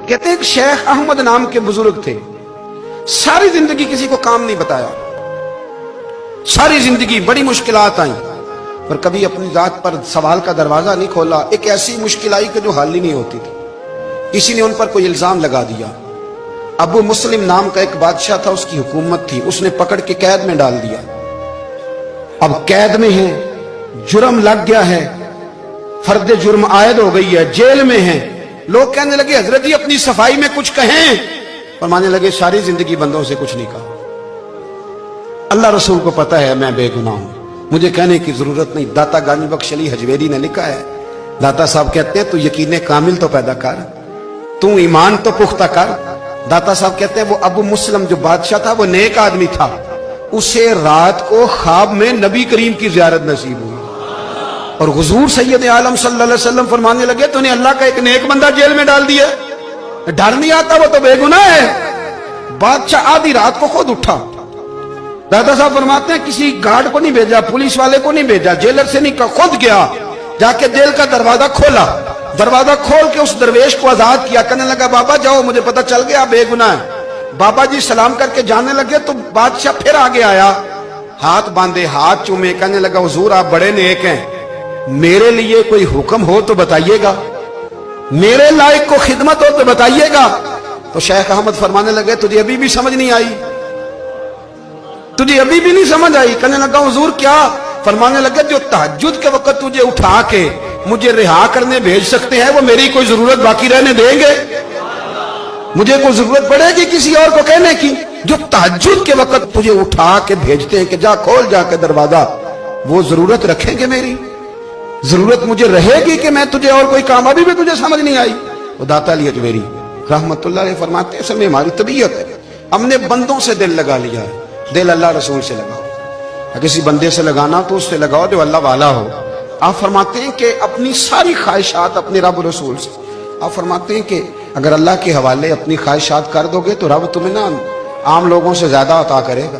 कहते हैं कि शेख अहमद नाम के बुजुर्ग थे, सारी जिंदगी किसी को काम नहीं बताया, सारी जिंदगी बड़ी मुश्किलात आई, पर कभी अपनी जात पर सवाल का दरवाजा नहीं खोला। एक ऐसी मुश्किल आई कि जो हल ही नहीं होती थी। किसी ने उन पर कोई इल्जाम लगा दिया। अबू मुस्लिम नाम का एक बादशाह था, उसकी हुकूमत थी, उसने पकड़ के कैद में डाल दिया। अब कैद में है, जुर्म लग गया है, फर्द जुर्म आयद हो गई है, जेल में है। लोग कहने लगे हजरत जी अपनी सफाई में कुछ कहें, फरमाने लगे सारी जिंदगी बंदों से कुछ नहीं कहा, अल्लाह रसूल को पता है मैं बेगुनाह हूं, मुझे कहने की जरूरत नहीं। दाता गानी बख्श अली हजवेरी ने लिखा है, दाता साहब कहते हैं तू यकीन कामिल तो पैदा कर, तू ईमान तो पुख्ता कर। दाता साहब कहते हैं वो अबू मुस्लिम जो बादशाह था वो नेक आदमी था, उसे रात को ख्वाब में नबी करीम की जियारत नसीब हुई और हुजूर सैयद आलम सल्लल्लाहु अलैहि वसल्लम फरमाने लगे तूने अल्लाह का एक नेक बंदा जेल में डाल दिया, डर नहीं आता, वो तो बेगुनाह है। बादशाह आधी रात को खुद उठा। दादा साहब फरमाते हैं किसी गार्ड को नहीं भेजा, पुलिस वाले को नहीं भेजा, जेलर से नहीं कहा, खुद गया, जाके जेल का दरवाजा खोला, दरवाजा खोल के उस दरवेश को आजाद किया, कहने लगा बाबा जाओ मुझे पता चल गया बेगुनाह है। बाबा जी सलाम करके जाने लगे तो बादशाह फिर आगे आया, हाथ बांधे, हाथ चूमे, कहने लगा हुजूर आप बड़े नेक हैं, मेरे लिए कोई हुक्म हो तो बताइएगा, मेरे लायक को खिदमत हो तो बताइएगा। तो शेख अहमद फरमाने लगे तुझे अभी भी समझ नहीं आई, तुझे अभी भी नहीं समझ आई। कहने लगा हुजूर क्या? फरमाने लगे जो तहज्जुद के वक्त तुझे उठा के मुझे रिहा करने भेज सकते हैं वो मेरी कोई जरूरत बाकी रहने देंगे? मुझे कोई जरूरत पड़ेगी किसी और को कहने की? जो तहज्जुद के वक्त तुझे उठा के भेजते हैं कि जा खोल जाके दरवाजा, वो जरूरत रखेंगे मेरी? जरूरत मुझे रहेगी कि मैं तुझे और कोई काम, अभी भी तुझे समझ नहीं आई? वो दाता अली हजवेरी रहमतुल्लाह अलैह फरमाते हैं समय हमारी तबीयत है, हमने बंदों से दिल लगा लिया है, दिल अल्लाह रसूल से लगाओ, किसी बंदे से लगाना तो उससे लगाओ जो अल्लाह वाला हो। आप फरमाते हैं कि अपनी सारी ख्वाहिशात अपने रब रसूल से, आप फरमाते हैं कि अगर अल्लाह के हवाले अपनी ख्वाहिशात कर दोगे तो रब तुम्हें ना आम लोगों से ज्यादा अता करेगा।